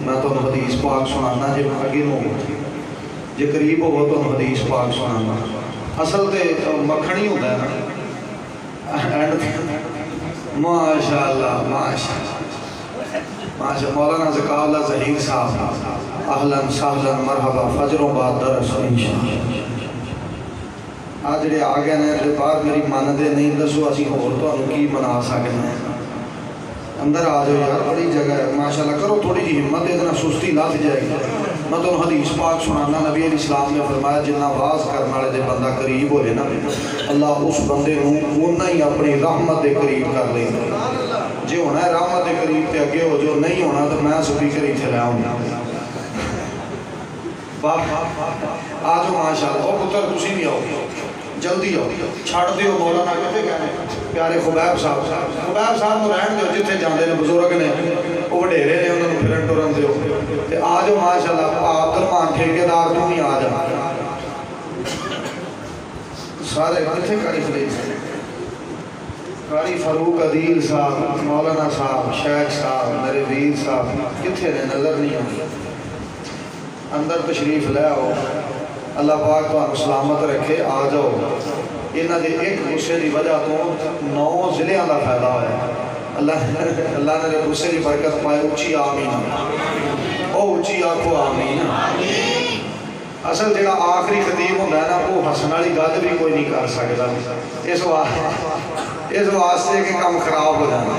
میں تو حدیث پاک سنانا جی اگے ہو جی قریب ہو تو حدیث پاک سنانا اصل تو مکھن ہی ہوتا ہے نا ماشاء اللہ ماشاء ماشاء مولانا ذکا اللہ ظہیر صاحب اہلاً سہلاً مرحبا فجروں بعد درس انشاءاللہ آج جڑے آ گئے نے باہر میری مانتے نہیں دسو اسی ہور تمہیں کی منا سکتے ہیں اندر آ جاؤ یار بڑی جگہ ہے ماشاءاللہ کرو تھوڑی جی ہمت اتنا سستی لت جائے گی میں تمہیں حدیث پاک سنانا نبی علیہ السلام نے فرمایا جنہ واز کرنے والے دے بندہ قریب ہوئے نا اللہ اس بندے کو اُنہ ہی اپنی رحمت دے قریب کر لیں جی ہونا ہے رحمت دے قریب تے اگے ہو جو نہیں ہونا تو میں سپیکر ہی چلے آؤں آجو ماشاءاللہ او پتر تسی بھی آؤ جلدی آؤ چھڑ دیو مولانا کہتے کہنے پیارے خبیب صاحب تو رہن دیو جتھے جاندے نے بزرگ نے وہ وڈیرے نے انہوں نے پھرن ٹورن دیو تے آجو ماشاءاللہ عبد الرحمان ٹھیکیدار تو ہی آ جا سارے کتھے کاری فلیس قاری فاروق عدیل صاحب مولانا صاحب شیخ صاحب میرے ویر صاحب کتھے نے نظر نہیں آئی اندر تشریف لے آؤ اللہ پاک تو سلامت رکھے آ جاؤ انہاں دے ایک غصے دی وجہ تو 9 ضلعوں کا فائدہ ہوا ہے اللہ نے غصے دی برکت پائے اچھی آمین او اچھی آکھو آمین اصل جڑا آخری خطیب ہوتا ہے نا وہ ہسن والی گل بھی کوئی نہیں کر سکتا اس واسطے کہ کام خراب ہو جانا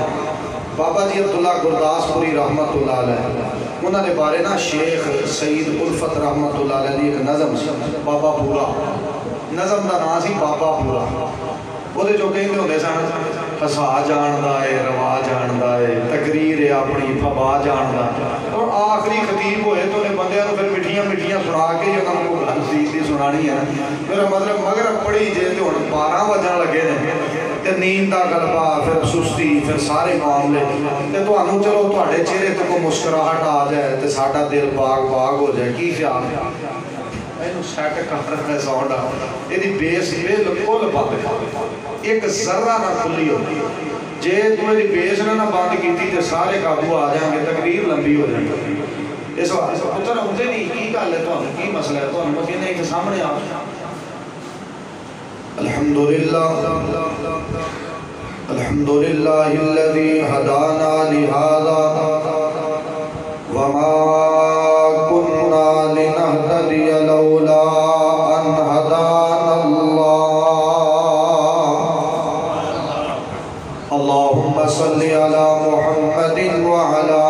بابا جی عبداللہ گرداسپوری رحمت اللہ علیہ انہوں نے بارے نا شیخ سید الفت رحمت اللہ علیہ ایک نظم سی بابا پورا نظم دا نام سی بابا پورا وہ جو کہیں ہوتے سن ہسا جاندا ہے روا جاندا ہے تقریر ہے اپنی فبا جاندا اور آخری خطیب ہوئے تو انہیں بندے پھر مٹھیاں مٹھیاں سنا کے جو انہوں کو گل سی سنانی ہے میرا مطلب مگر پڑھی جے تو ہن 12 بجن لگے نے تے نیند دا غلبہ پھر سستی پھر سارے معاملے تے تانوں چلو تواڈے چہرے تے کوئی مسکراہٹ آ جائے تے ساڈا دل باغ باغ ہو جائے کی خیال ہے اینو سیٹ کر رہے ساؤنڈ ایدی بیس بالکل بند ایک ذرہ نہ کھلی ہو جے تو ایدی بیس نہ بند کیتی تے سارے قابو آ جائیں گے تقریر لمبی ہو جائے گی اس وقت پتر ہوتے نہیں کی گل ہے تانوں کی مسئلہ ہے تانوں میں کہنے ایک سامنے آ الحمدللہ الذی ہدانا لہذا وما كنا لنهتدي لولا ان هدانا اللهم صل على محمد وعلى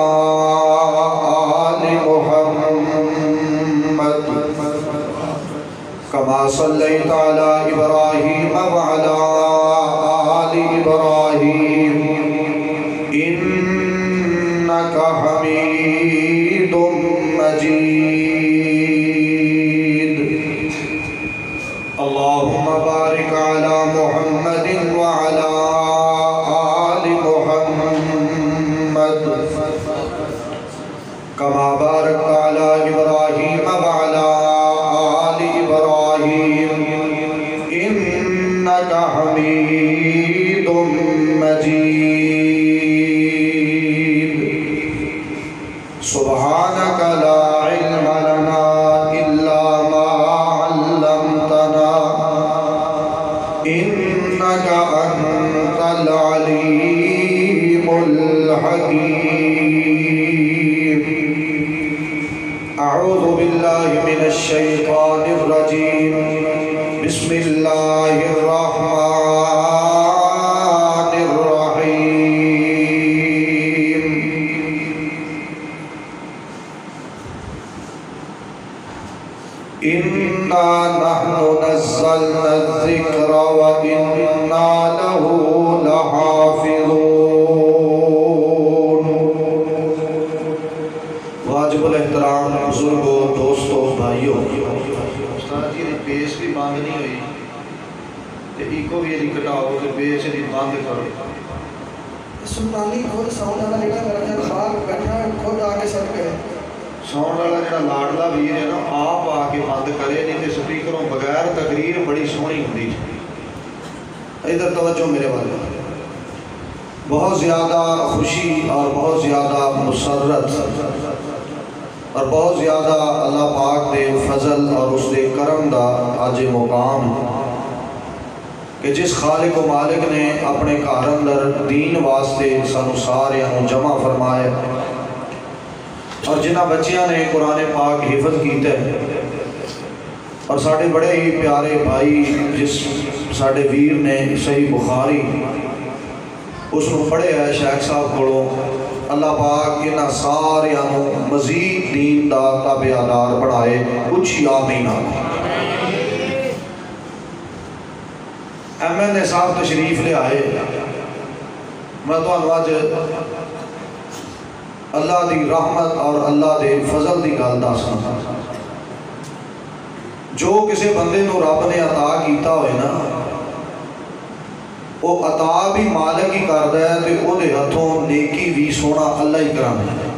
آل محمد كما صليت على إبراهيم وعلى آل إبراهيم إنك حميد مجيد اللهم بارك على محمد وعلى آل محمد كما باركت على إبراهيم وعلى آل إبراهيم إنك حميد مجيد سبحانك لا علم لنا إلا ما علمتنا إنك أنت العليم الحكيم أعوذ بالله من الشيطان الرجيم بسم الله الرحمن الرحيم إنا نحن نزلنا الذكر وإنا له لحافظون واجب الاحترام بزرگوں دوستوں بھائیوں استاد جی نے بیس بھی بند نہیں ہوئی تے ایکو بھی یہ کٹاؤ تے بیس دی بند کرو سلطانی خود ساؤنڈ والا جڑا کرتا ہے باہر بیٹھا خود آ کے سٹ گئے ساؤنڈ والا جڑا لاڈلا ویر ہے نا آپ آ کے بند کرے نہیں تے سپیکروں بغیر تقریر بڑی سونی ہوندی ادھر توجہ میرے والے بہت زیادہ خوشی اور بہت زیادہ مسرت اور بہت زیادہ اللہ پاک دے فضل اور اس دے کرم دا آج مقام کہ جس خالق و مالک نے اپنے گھر اندر دین واسطے سانو سارے جمع فرمایا اور جنہ بچیاں نے قرآن پاک حفظ کیتا ہے اور ساڑھے بڑے ہی پیارے بھائی جس ساڑھے ویر نے صحیح بخاری اس کو پڑھے ہے شیخ صاحب کو اللہ پاک انہاں سارے مزید دین دا تابعدار بڑھائے کچھ آمین ایم این اے صاحب تشریف لے آئے میں تو آج اللہ دی رحمت اور اللہ دے فضل دی گل دسنا جو کسی بندے نو رب نے عطا کیتا ہوئے نا وہ عطا بھی مالک ہی کردا ہے تے او دے ہتھوں نیکی بھی سونا اللہ ہی کرانا ہے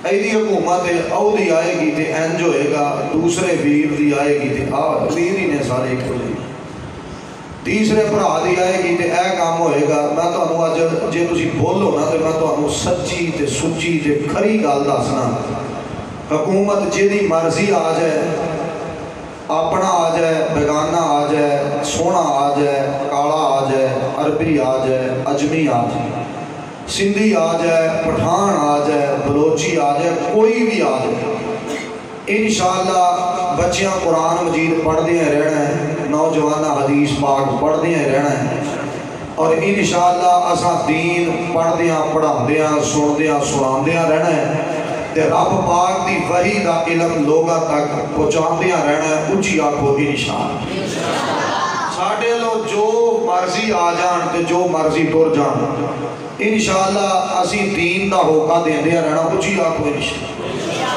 ایدی حکومت او دی آئے گی تے انج ہوئے گا دوسرے ویر دی آئے گی تے ویر ہی نے سارے ایک ہوئے تیسرے بھرا دی آئے گی تے اے کام ہوئے گا میں تو اج جے تسی بولو نا تے میں تو سچی تے سچی تے کھری گل دسنا حکومت جے دی مرضی آ جائے اپنا آ جائے بیگانہ آ جائے سونا آ جائے کالا آ جائے عربی آ جائے اجمی آ جائے سندھی آ جائے پٹھان آ جائے بلوچی آ جائے کوئی بھی آ جائے انشاءاللہ بچیاں قرآن مجید پڑھ دیا رہنا ہے نوجوانہ حدیث پاک پڑھ دیا رہنا ہے اور انشاءاللہ اساں دین پڑھ دیا پڑھا دیا سن دیا سنا دیا رہنا ہے تے رب پاک دی وحی دا علم لوگاں تک پہنچاندیاں رہنا ہے اچھی آکھو انشاءاللہ ساڑھے لو جو مرضی آ جان تے جو مرضی ٹر جان انشاءاللہ اسی دین دا ہوکا دیندیاں رہنا اچھی آکھو انشاءاللہ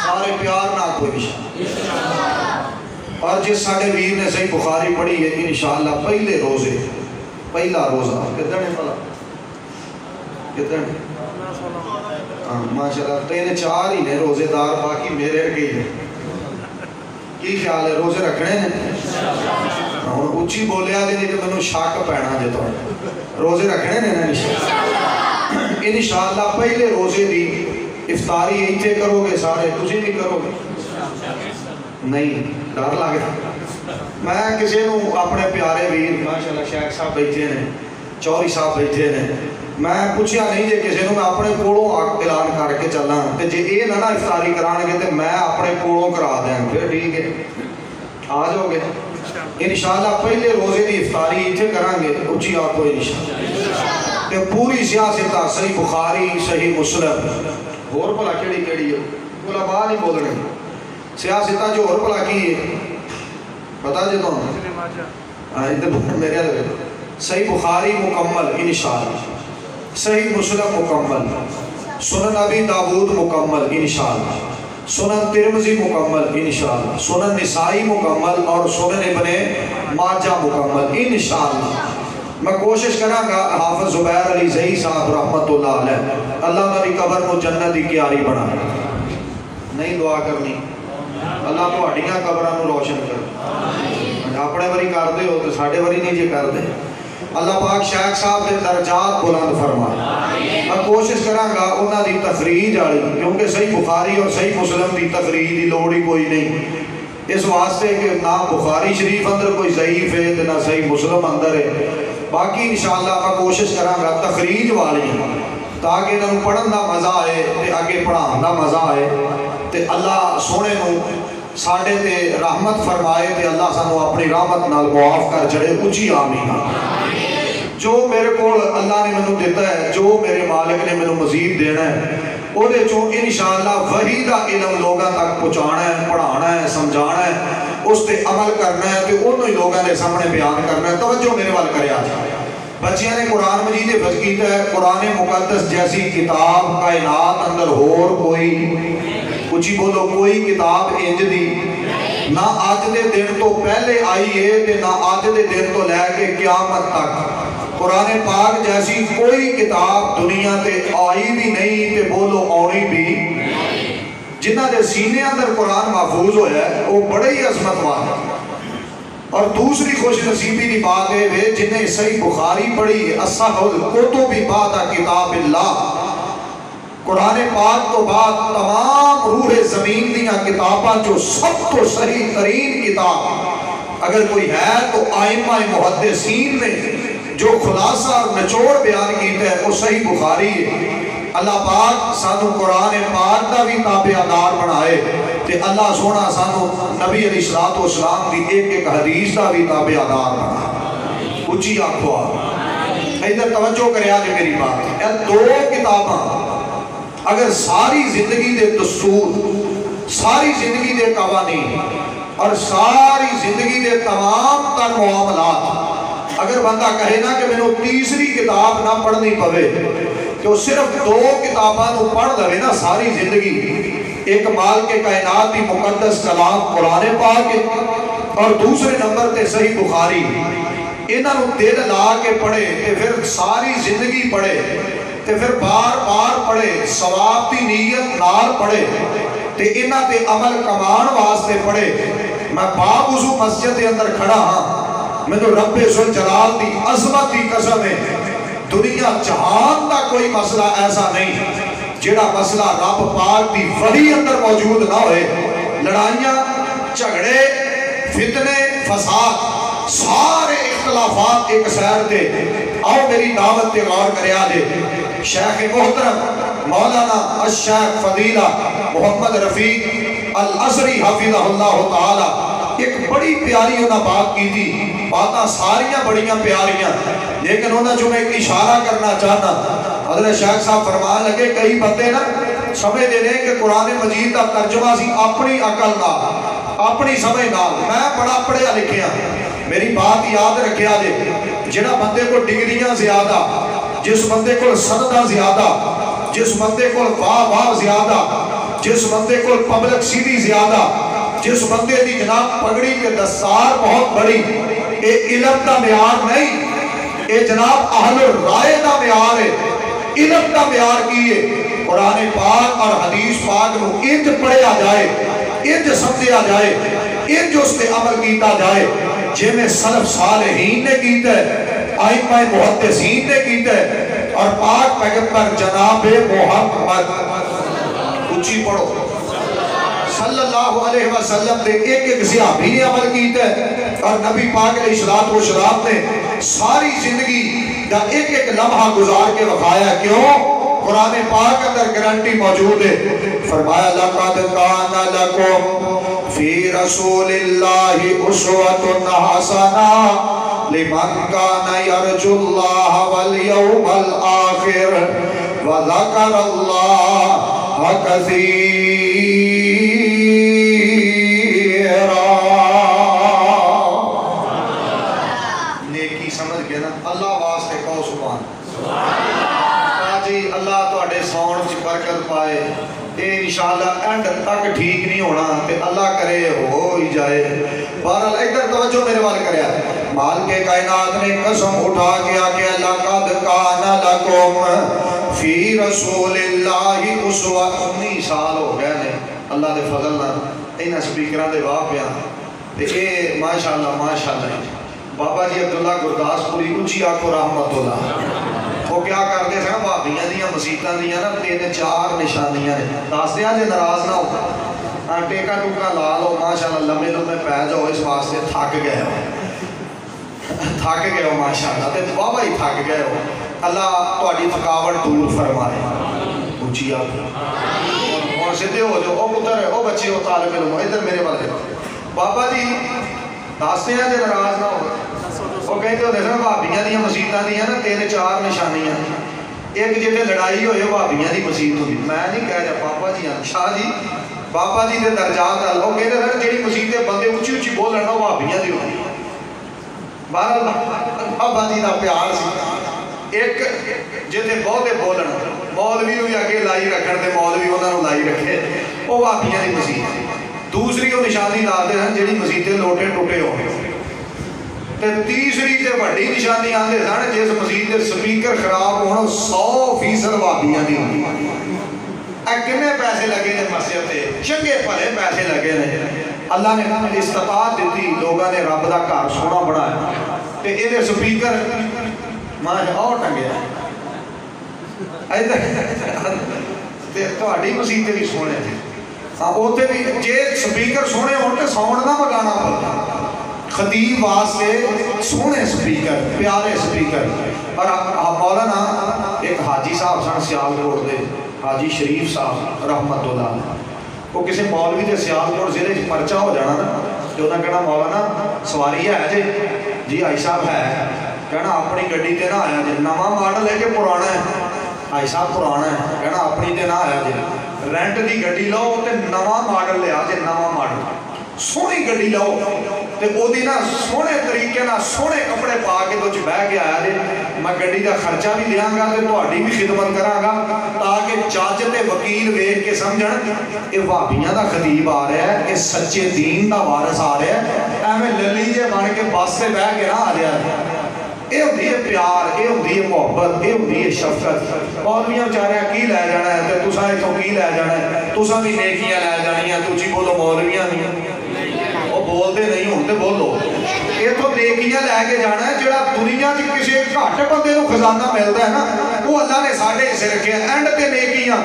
سارے پیار نہ آکھو انشاءاللہ اور جس ساڑھے ویر نے صحیح بخاری پڑھی ہے انشاءاللہ پہلے روزے پہلا روزہ کتنے پڑھا کتنے ماشاءاللہ تین چار ہی نے روزے دار باقی میرے رکھے ہیں کی خیال ہے روزے رکھنے ہیں اچھی بولیا دے نہیں کہ میں شاک پینا جے تو روزے رکھنے ہیں انشاءاللہ پہلے روزے دی افطاری ایتھے کرو گے سارے تجھے نہیں کرو گے نہیں ڈر لگے میں کسی نو اپنے پیارے ویر ماشاءاللہ شیخ صاحب بیٹھے ہیں چوری صاحب بیٹھے ہیں میں پوچھیا نہیں جے کسی نو میں اپنے کولوں اعلان کر کے چلنا تے جے اے نہ افطاری کران گے تے میں اپنے کولوں کرا دیں پھر ٹھیک ہے آ جاؤ گے انشاءاللہ پہلے روزے دی افطاری ایتھے کران گے اچھی آکھو انشاءاللہ تے پوری سیاست صحیح بخاری صحیح مسلم اور بھلا کیڑی کیڑی ہے بولا باہر نہیں بولنے سیاست جو اور بھلا کی ہے پتہ جے تو ہاں ادھر میرے صحیح بخاری مکمل انشاءاللہ صحیح مسلم مکمل سنن ابی داود مکمل انشاءاللہ سنن ترمذی مکمل انشاءاللہ سنن نسائی مکمل اور سنن ابن ماجہ مکمل انشاءاللہ میں کوشش کروں گا حافظ زبیر علی زئی صاحب رحمت اللہ علیہ اللہ میری قبر کو جنت کی کیاری بنا نہیں دعا کرنی اللہ تو ہڈیاں قبروں کو روشن کر اپنے وری کر دے ہو تو ساڑھے وری نہیں جے کر دے اللہ پاک شیخ صاحب کے درجات بلند فرمائے میں کوشش کروں گا انہاں دی تخریج آئی کیونکہ صحیح بخاری اور صحیح مسلم دی تخریج دی لوڑی کوئی نہیں اس واسطے کہ نہ بخاری شریف اندر کوئی ضعیف ہے نہ صحیح مسلم اندر ہے باقی انشاءاللہ میں کوشش کروں گا تخریج والی تاکہ انہوں پڑھن دا مزہ آئے تے آگے پڑھان دا مزہ آئے تے اللہ سونے نو ساڑھے تے رحمت فرمائے تے اللہ سانو اپنی رحمت نال معاف کر چڑے اچھی آمین جو میرے کو اللہ نے منو دیتا ہے جو میرے مالک نے منو مزید دینا ہے وہ دے چو انشاءاللہ وحی دا علم لوگاں تک پہنچانا ہے پڑھانا ہے سمجھانا ہے اس تے عمل کرنا ہے تے انہوں ہی لوگاں نے سامنے بیان کرنا ہے توجہ میرے وال کرے آج بچیاں نے قرآن مجید حفظ کیتا ہے قرآن مقدس جیسی کتاب کائنات اندر ہور کوئی کچھ ہی بولو کوئی کتاب انج دی نہ آج دے دن تو پہلے آئی ہے تے نہ آج دے دن تو لے کے قیامت تک قرآن پاک جیسی کوئی کتاب دنیا تے آئی بھی نہیں تے بولو آنی بھی جنہ دے سینے اندر قرآن محفوظ ہویا ہے وہ بڑے ہی عظمت والا اور دوسری خوش نصیبی دی بات ہے جنہیں صحیح بخاری پڑھی ہے اصح الکتب بعد کتاب اللہ قرآن پاک تو بعد تمام روح زمین دیاں کتاباں جو سب تو صحیح ترین کتاب اگر کوئی ہے تو آئمہ محدثین نے جو خلاصہ اور نچوڑ بیان کیتا ہے وہ صحیح بخاری ہے۔ اللہ پاک سانو قرآن پاک دا بھی تابعدار بنائے تے اللہ سونا سانو نبی علیہ السلام دی ایک ایک حدیث دا بھی تابعدار بنائے۔ اچھی آنکھو ادھر توجہ کرے آج میری بات، یہ دو کتاباں اگر ساری زندگی دے دستور، ساری زندگی دے قوانین اور ساری زندگی دے تمام تر معاملات اگر بندہ کہے نا کہ میں نے تیسری کتاب نہ پڑھنی پوے تو صرف دو کتاباں نو پڑھ لے نا ساری زندگی، ایک مالک کائنات کی مقدس کلام قرآن پاک اور دوسرے نمبر تے صحیح بخاری، انہاں نو دل لا کے پڑھے تے پھر ساری زندگی پڑھے تے پھر بار بار پڑھے، ثواب دی نیت نال پڑھے تے انہاں تے عمل کمان واسطے پڑھے۔ میں باوضو مسجد کے اندر کھڑا ہاں، میں تو رب ذوالجلال دی عظمت دی قسم ہے دنیا جہان دا کوئی مسئلہ ایسا نہیں جڑا مسئلہ رب پاک دی وحی اندر موجود نہ ہوئے۔ لڑائیاں، جھگڑے، فتنے، فساد، سارے اختلافات ایک سیر دے آؤ میری دعوت تے غور کرے آجے۔ شیخ محترم مولانا الشیخ فضیلہ محمد رفیق الازہری حافظہ اللہ تعالی ایک بڑی پیاری انہاں بات کی تھی، باتاں ساریاں بڑیاں پیاریاں، لیکن انہاں جو میں ایک اشارہ کرنا چاہتا حضرت شیخ صاحب فرمان لگے کئی بندے نا سمجھ دے رہے کہ قرآن مجید کا ترجمہ سی اپنی عقل نہ اپنی سمجھ نہ، میں بڑا پڑھیا لکھیا، میری بات یاد رکھیا دے جنہ بندے کو ڈگریاں زیادہ، جس بندے کو سندہ زیادہ، جس بندے کو واہ زیادہ، جس بندے کو پبلک سیدھی زیادہ، جس بندے دی جناب پگڑی کے دستار بہت بڑی، اے علم دا معیار نہیں، اے جناب اہل الرائے دا معیار ہے۔ علم دا معیار کیے قرآن پاک اور حدیث پاک نو انج پڑھیا جائے، انج سمجھیا جائے، انج اس پہ عمل کیتا جائے جے میں سلف صالحین نے کیتا ہے، آئمہ محدثین نے کیتا ہے اور پاک پیغمبر جناب محمد اچھی پڑھو صلی اللہ علیہ وسلم نے ایک ایک صحابی نے عمل کیتا ہے اور نبی پاک علیہ السلام نے ساری زندگی دا ایک ایک لمحہ گزار کے وقایا۔ کیوں؟ قرآن پاک اندر گارنٹی موجود ہے، فرمایا لَقَدْ كَانَ لَكُمْ فِي رَسُولِ اللَّهِ أُسْوَةٌ حَسَنَةٌ لِمَنْ كَانَ يَرْجُو اللَّهَ وَالْيَوْمَ الْآخِرَ وَذَكَرَ اللَّهَ كَثِيرًا۔ نیکی سمجھ کے نا اللہ واسطے کہو سبحان جی، اللہ تو اڈے سون چ برکت پائے، اے انشاءاللہ اینڈ تک ٹھیک نہیں ہونا تے اللہ کرے ہو ہی جائے۔ بہرحال ادھر توجہ میرے وال کریا، مالک کائنات نے قسم اٹھا کے آکے لَقَدْ كَانَ لَكُمْ فِي رَسُولِ اللَّهِ أُسْوَةٌ 19 سال ہو گئے نے اللہ دے فضل نال انہاں سپیکراں دے واہ پیا تے اے ماشاءاللہ بابا جی عبداللہ گرداس پوری اچھی آنکھو رحمت اللہ وہ کیا کرتے تھے بھابیاں دیاں مسیتاں دیاں نا 3-4 نشانیاں نے دس دیا جے ناراض نہ ہو ٹیکا ٹوکا لا لو ماشاءاللہ لمے لمے پہ جاؤ اس واسطے تھک گئے ہو ماشاءاللہ تے بابا ہی تھک گئے ہو، اللہ تہاڈی تھکاوٹ دور فرمائے اچھی آنکھ اور سیدھے ہو جو او پتر او بچے ہو طالب علم ادھر میرے والے بابا جی دس دیا جے ناراض نہ ہو وہ کہتے ہوتے ہیں بھابیاں دیاں مسیتاں دیاں نا 3-4 نشانیاں، ایک جیتے لڑائی ہوئے بھابیاں دی مسیت ہوئی، میں نہیں کہہ رہا بابا جی شاہ جی بابا جی دے درجات ہے وہ کہتے ہیں جیڑی مسیتیں بندے اچھی اچھی بول رہنا وہ بھابیاں دی ہوئی۔ بہرحال بابا جی دا پیار سی، ایک جیتے بہتے بولن مولوی ہوئی اگے لائی رکھن تے مولوی انہاں نوں لائی رکھے وہ بھابیاں دی مسیت۔ دوسری وہ نشانی لاتے ہیں جیڑی مسیتیں لوٹے ٹوٹے ہوئے، تیسری تے بڑی نشانی آندے سن جس مسجد دے سپیکر خراب ہونا 100% بھابیاں دی ہوندی۔ اے کنے پیسے لگے نے مسجد تے چنگے بھلے پیسے لگے نے، اللہ نے استطاعت دیتی، لوگاں نے رب دا گھر سونا بنایا تے اے دے سپیکر ماں اور ٹنگے تے تہاڈی مسیح تے بھی سونے ہاں اوتے بھی جے سپیکر سونے ہون تے ساؤنڈ نہ مگانا پڑے خطیب واسطے سونے سپیکر پیارے سپیکر اور مولانا ایک حاجی صاحب سن سیالکوٹ دے حاجی شریف صاحب رحمت اللہ علیہ وہ کسی مولوی دے سیالکوٹ ضلع پرچہ ہو جانا نا جو انہیں کہنا مولانا سواری ہے جی آئی صاحب ہے کہنا اپنی گڈی تے نہ آیا جی نواں ماڈل ہے کہ پرانا ہے آئی صاحب پرانا ہے کہنا اپنی تے نہ آیا جی رینٹ دی گڈی لو تے نواں ماڈل لیا جی نواں ماڈل سونی گڈی لو تے او دی نا سونے طریقے نا سونے کپڑے پا کے تو بہ کے آیا جی میں گڈی دا خرچہ بھی دیاں گا تے تہاڈی بھی خدمت کراں گا تاکہ جج تے وکیل ویکھ کے سمجھن اے وہابیاں دا خطیب آ رہا ہے اے سچے دین دا وارث آ رہا ہے ایویں للی جے بن کے بس سے بہ کے نہ آ جائے اے ہوندی ہے پیار اے ہوندی ہے محبت اے ہوندی ہے شفقت مولویاں بیچاریاں کی لے جانا ہے تے تساں اتھوں کی لے جانا ہے تساں بھی نیکیاں لے جانیاں تجی بولو مولویاں بھی وہ بولتے نہیں ہوں تے بولو یہ تو نیکیاں لے کے جانا ہے جڑا دنیا کی کسی گھٹ بندے کو خزانہ ملتا ہے نا وہ اللہ نے ساڈے حصے رکھے اینڈ تے نیکیاں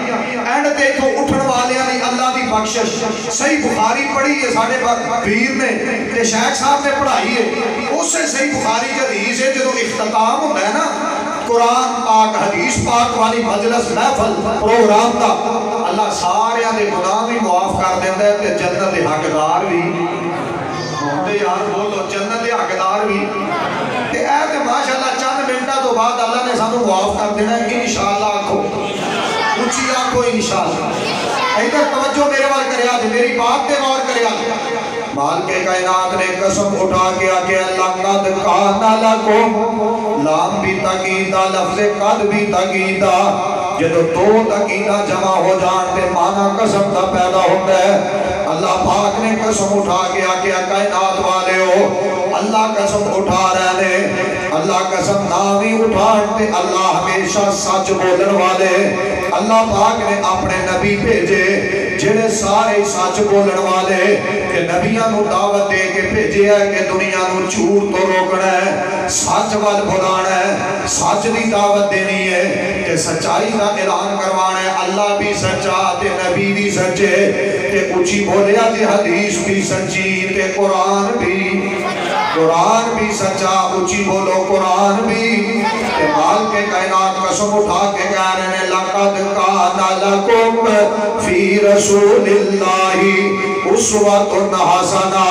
اینڈ تے اتوں اٹھن والیاں نے اللہ دی بخشش صحیح بخاری پڑھی ہے ساڈے پیر نے تے شیخ صاحب نے پڑھائی ہے اس سے صحیح بخاری کی حدیث ہے جدوں اختتام ہوتا ہے نا قرآن پاک حدیث پاک والی مجلس محفل پروگرام دا اللہ سارے دے گناہ بھی معاف کر دیتا ہے تے جنت دے حقدار بھی تے یار بولو جنت دے حقدار بھی تے اے تے ماشاءاللہ چند منٹاں تو بعد اللہ نے سانو معاف کر دینا ہے انشاءاللہ آکھو اونچی آکھو انشاءاللہ ادھر توجہ میرے وال کریا جے میری بات تے غور کریا مالک کائنات نے قسم اٹھا کے آکے اللہ قد کانا لکم لام بھی تقیدہ لفظ قد بھی تقیدہ جدو دو تقیدہ جمع ہو جانتے مانا قسم دا پیدا ہوتا ہے اللہ پاک نے قسم اٹھا کے آکے کائنات والے ہو اللہ قسم اٹھا رہے اللہ قسم نامی اٹھاتے اللہ ہمیشہ سچ بولن والے اللہ پاک نے اپنے نبی بھیجے جنہیں سارے سچ بولن والے کہ نبیاں نو دعوت دے کے بھیجے ہے کہ دنیا نو جھوٹ تو روکنا ہے سچ وال بلانا ہے سچ دی دعوت دینی ہے کہ سچائی کا اعلان کروانا ہے اللہ بھی سچا تے نبی بھی سچے تے اونچی بولیا تے حدیث بھی سچی تے قرآن بھی سچا اونچی بولو قرآن بھی تے مال کے کائنات قسم اٹھا کے کہہ رہے ہیں لقد کان لکم فی رسول اللہ اسوۃ حسنہ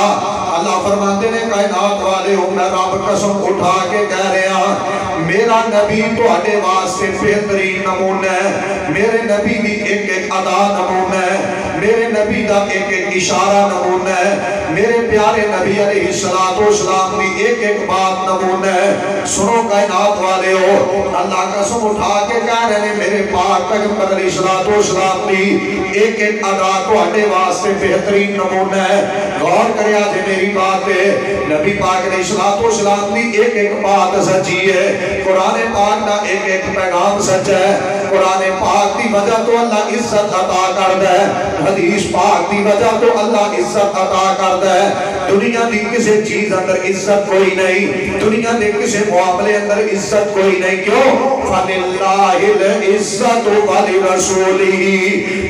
اللہ فرماتے ہیں کائنات والے ہوں میں رب قسم اٹھا کے کہہ رہے ہیں میرا نبی تو ہٹے واسطے بہترین نمونہ ہے میرے نبی دی ایک ایک ادا نمونہ ہے میرے نبی دا ایک ایک اشارہ نمونہ ہے میرے پیارے نبی علیہ السلام دی ایک ایک بات نمونہ ہے سنو کائنات والے ہو اللہ قسم اٹھا کے کہہ رہے ہیں میرے پاک پیغمبر علیہ السلام دی ایک ایک ادا تو ہٹے واسطے بہترین نمونہ ہے غور کریا جے میری بات ہے نبی پاک علیہ السلام دی ایک ایک بات سچی ہے قرآن پاک دا ایک ایک پیغام سچ ہے قرآن پاک دی وجہ تو اللہ عزت عطا کردا ہے حدیث پاک دی وجہ تو اللہ عزت عطا کردا ہے دنیا دی کسی چیز اندر عزت کوئی نہیں دنیا دے کسی معاملے اندر عزت کوئی نہیں کیوں فَلِلَّهِ الْعِزَّةُ وَلِرَسُولِهِ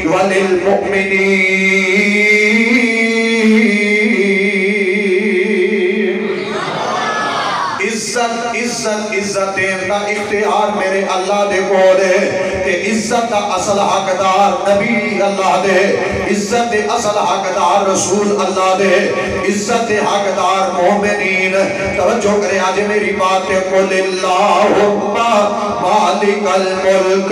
وَلِلْمُؤْمِنِينَ عزت دا اختیار میرے اللہ دے کول ہے کہ عزت دا اصل حقدار نبی اللہ دے عزت دے اصل حقدار رسول اللہ دے عزت دے حقدار مومنین توجہ کرے آج میری بات ہے قل اللہم مالک الملک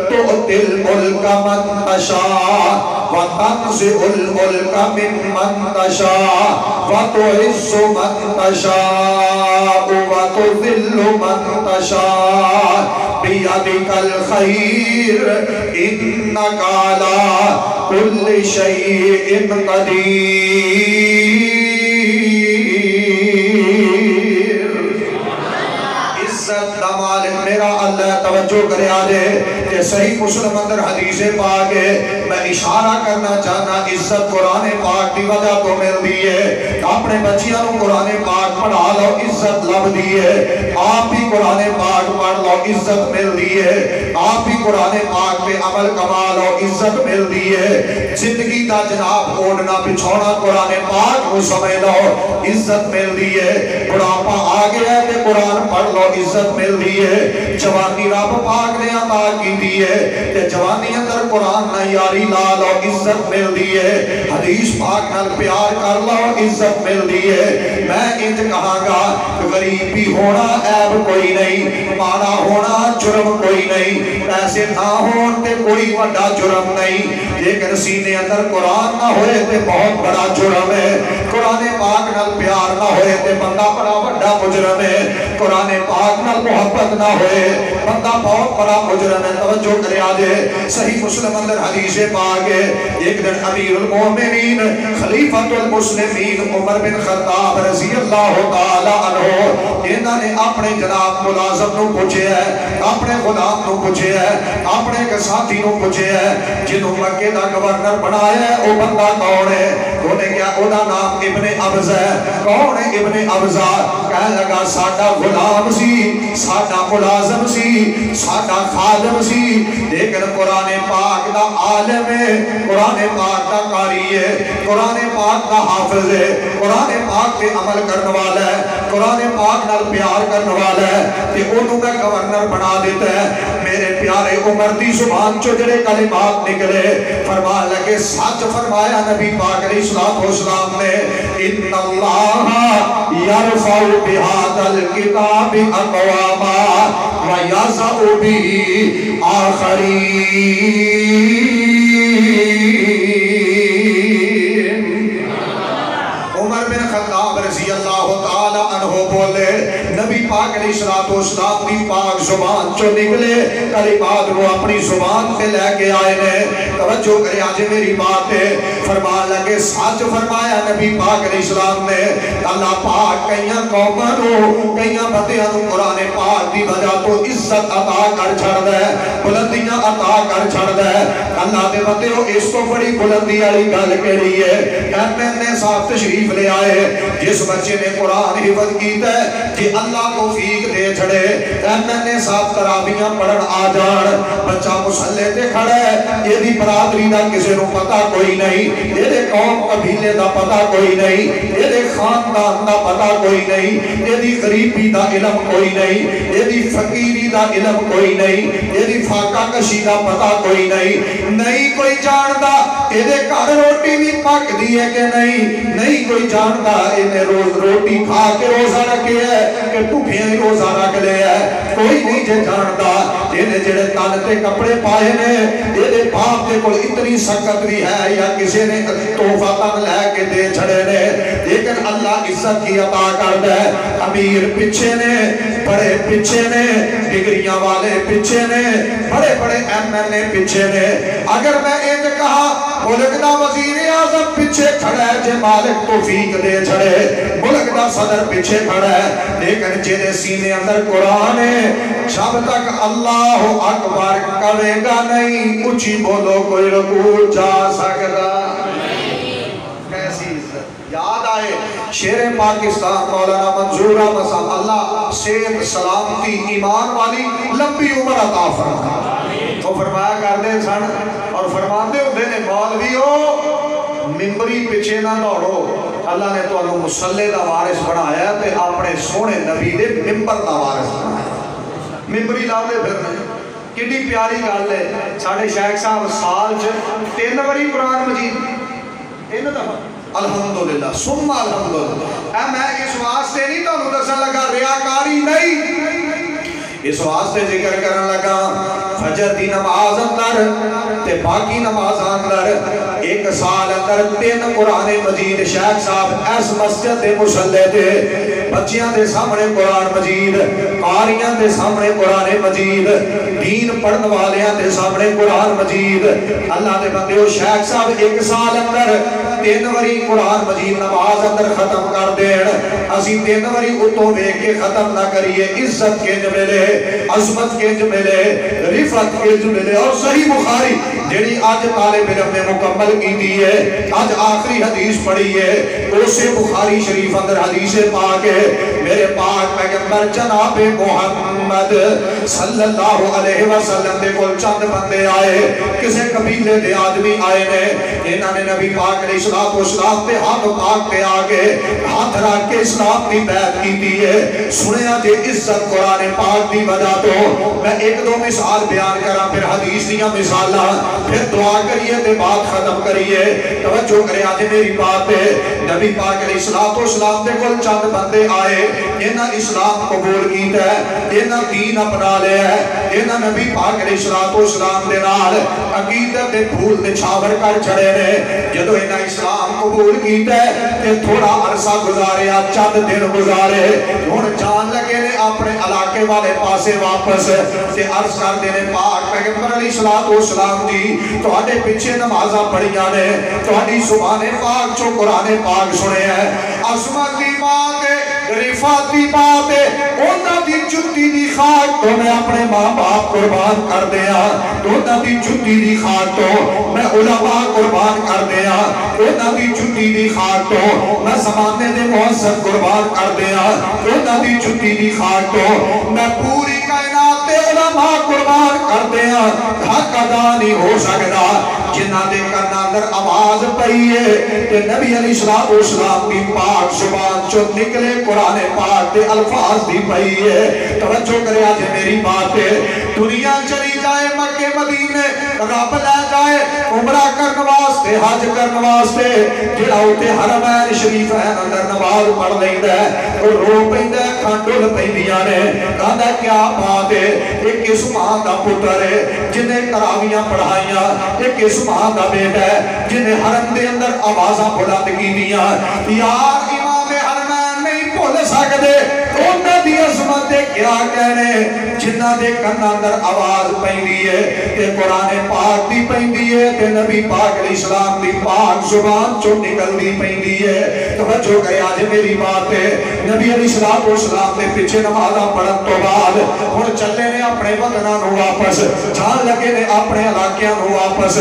تؤتی الملک من تشاء وتنزع الملک ممن تشاء وتعز من تشاء وتذل من تشاء بيدك الخير إنك على كل شيء قدير عزت دا مالک میرا اللہ توجہ کرے آجے کہ صحیح مسلم اندر حدیث پاک ہے میں اشارہ کرنا چاہنا عزت قرآن پاک دی وجہ تو مل دیئے اپنے بچیاں نو قرآن پاک پڑھا لو عزت لب دیئے آپ بھی قرآن پاک پڑھ لو عزت مل دیئے آپ بھی قرآن پاک پہ عمل کما لو عزت مل دیئے زندگی دا جناب اوڑنا پچھونا قرآن پاک کو سمجھ لو عزت مل دیئے بڑھاپا آگے ہے کہ قرآن پڑھ لو عزت مل دیئے جوانی رب پاک نے عطا کی دیئے کہ جوانی اندر قرآن نہ یاری لا لو عزت مل دیئے حدیث پاک نال پیار کر لو عزت مل دیئے میں انج کہاں گا غریبی ہونا عیب کوئی نہیں مانا ہونا جرم کوئی نہیں پیسے نہ ہون تے کوئی بڑا جرم نہیں لیکن سینے اندر قرآن نہ ہوئے تے بہت بڑا جرم ہے قرآن پاک نال پیار نہ ہوئے تے بندہ بڑا بڑا مجرم ہے قرآن پاک نال محبت نہ ہوئے بندہ بہت بڑا مجرم ہے توجہ کرے آجے صحیح مسلم اندر حدیث پاک ہے ایک دن امیر المومنین خلیفۃ المسلمین عمر بن خطاب رضی اللہ تعالی عنہ انہوں نے اپنے جناب ملازم نو پوچھے ہے اپنے غلام نو پوچھے ہے اپنے کے ساتھی نو پوچھے ہے جنہوں مکے دا گورنر بنایا ہے وہ بندہ کون ہے انہیں کیا اونا نام ابن عبز ہے کون ہے ابن عبزہ کہنے لگا ساڈا غلام سی ساڈا ملازم سی ساڈا خادم سی لیکن قرآن پاک دا عالم ہے قرآن پاک دا قاری ہے قرآن پاک دا حافظ ہے قرآن پاک پہ عمل کرنے والا ہے قرآن پاک نال پیار کرنے والا ہے کہ انہوں میں گورنر بنا دیتا ہے میرے پیارے عمر دی زبان چو جڑے کلمات نکلے فرمان لگے سچ فرمایا نبی پاک علیہ السلام نے ان اللہ یرفع بہذا الکتاب اقواما ویضع به آخرین عمر بن خطاب رضی اللہ تعالی عنہ بولے نبی پاک علیہ السلام دی پاک زبان چو نکلے کلمات وہ اپنی زبان پہ لے کے آئے نے توجہ کرے آج میری بات ہے فرمان لگے سچ فرمایا نبی پاک علیہ السلام نے اللہ پاک کئیاں قوموں کئیاں بندیاں نو قرآن پاک دی وجہ تو عزت عطا کر چھڑ دے بلندیاں عطا کر چھڑ دے اللہ دے بندیوں اس کو بڑی بلندی والی گل کہڑی ہے کہتے ہیں صاحب تشریف لے آئے جس بچے نے قرآن حفظ کیتا ہے کہ اللہ کو فیق دے چھڑے کہتے صاحب تراویاں پڑھن آ جان بچہ مسلے تے کھڑا ہے یہ دی برادری دا کسی نو پتہ کوئی نہیں یہ دے قوم قبیلے دا پتہ کوئی نہیں یہ دے خاندان دا پتہ کوئی نہیں یہ دی غریبی دا علم کوئی نہیں یہ دی فقیری دا علم کوئی نہیں یہ دی فاقہ کشی دا پتہ کوئی نہیں کوئی جاندا یہ دے گھر روٹی بھی پک دی ہے کہ نہیں کوئی جاندا انہیں روز روٹی کھا کے روزہ رکھے ہے کہ بھوکیاں ہی روزہ رکھ لے ہے کوئی نہیں جے جاندا انہیں جڑے تن تے کپڑے پائے نے یہ باپ دے کول اتنی سکت بھی ہے یا کسی نے تحفہ تن لے کے دے چھڑے نے لیکن اللہ عزت کی عطا کر دے امیر پیچھے نے بڑے پیچھے نے ڈگریاں والے پیچھے نے بڑے بڑے ایم ایل اے پیچھے نے اگر میں ایک کہا ملک دا وزیر اعظم پیچھے کھڑا ہے جے مالک توفیق دے چھڑے ملک دا صدر پیچھے کھڑا ہے لیکن جنہیں سینے اندر قرآن ہے جب تک اللہ اکبر کرے گا نہیں اچھی بولو کوئی رکوع جا سکتا کیسی عزت یاد آئے شیر پاکستان مولانا منظور احمد صاحب اللہ صحت سلامتی ایمان والی لمبی عمر عطا فرمائے تو فرمایا کر دے سن اور فرماتے ہوتے نے مولوی ہو ممبری پیچھے نہ دوڑو اللہ نے تو انہوں مسلح دا وارث بنایا تے اپنے سونے نبی دے ممبر دا وارث بنایا ممبری لا دے پھر کتنی پیاری گل ہے ساڑھے شیخ صاحب سال 3 باری قرآن مجید 3 دفعہ الحمدللہ ثم الحمدللہ اے میں اس واسطے نہیں تو دسن لگا ریاکاری نہیں اس واسطے ذکر کرن لگا فجر دی نماز اندر تے باقی نماز اندر 1 سال اندر 3 قرآن مجید شیخ صاحب اس مسجد دے مصلے تے بچیاں دے سامنے قرآن مجید قاریاں دے سامنے قرآن مجید دین پڑھن والیاں دے سامنے قرآن مجید اللہ دے بندیو شیخ صاحب 1 سال اندر 3 باری قرآن مجید نماز اندر ختم کر دین اسی 3 باری اتو بیک کے ختم نہ کریے عزت کے جو ملے عظمت کے جو ملے رفت کے جو ملے اور صحیح بخاری جیڑی آج طالب علم نے مکمل کی دی ہے آج آخری حدیث پڑھی ہے اسے بخاری شریف اندر حدیث پاک ہے میرے پاک پیغمبر جناب محمد صلی اللہ علیہ وسلم دے کول چند بندے آئے کسے قبیلے دے آدمی آئے نے انہاں نے نبی پاک علیہ السلام پہ ہاتھ پاک پہ آگے ہاتھ رکھ کے اسلام کی بیعت کی دی ہے سنیا جے عزت قرآن پاک دی وجہ تو میں ایک دو مثال بیان کرا پھر حدیث دیا مثالا پھر دعا کریے تے بات ختم کریے توجہ کرے آج میری بات ہے نبی پاک علیہ السلام دے کول چند بندے آئے انہاں اسلام قبول کیتا ہے انہاں دین اپنا لیا ہے انہاں نبی پاک علیہ السلام دے نال عقیدت دے پھول دے چھاور کر چڑھے نے جدو انہاں اسلام قبول کیتا ہے تے تھوڑا عرصہ گزارے چند دن گزارے ہن جان لگے نے اپنے علاقے والے پاسے واپس تے عرض کر دینے پاک پیغمبر علیہ السلام جی تواڈے پیچھے نمازاں پڑھیاں نے تواڈی زبان پاک چوں قرآن پاک سنے ہیں عظمت دی بات ہے رفعت دی بات ہے انہاں دی جُتی دی خاک تو میں اپنے ماں باپ قربان کر دیا انہاں دی جُتی دی خاک تو میں علماء قربان کر دیا انہاں دی جُتی دی خاک تو میں زمانے دے محسن قربان کر دیا انہاں دی جُتی دی خاک تو میں پوری کائنات دے علماء قربان کر دیا حق ادا نہیں ہو سکتا جنہاں دے کرنا اندر آواز پئی ہے کہ نبی علیہ السلام کی پاک زبان جو نکلے قرآن پاک دے الفاظ دی پئی ہے توجہ کرے آج میری بات ہے دنیا چلی جائے مکہ مدینے رب لے جائے عمرہ کرن واسطے حج کرن واسطے جڑا اوتے حرمین شریفین اندر نماز پڑھ لیندا ہے او رو پیندا ہے کھانڈل پیندیاں نے کہندا کیا بات ہے ایک اس ماں دا پتر ہے جنہیں تراویاں پڑھائیاں ایک اس ماں دا بیٹا ہے جنہیں حرم دے اندر آوازاں بلند کیتیاں یار امام حرمین نہیں بھول سکدے انہاں دی عظمت کیا کہنے جنہاں دے کن اندر آواز پیندی ہے تے قرآن پاک دی پیندی ہے تے نبی پاک علیہ السلام دی پاک زبان چوں نکل دی پیندی ہے توجہ کرے آج میری بات ہے نبی علیہ السلام دے پیچھے نمازاں پڑھن تو بعد ہن چلے نے اپنے وطناں نو واپس جان لگے نے اپنے علاقیاں نو واپس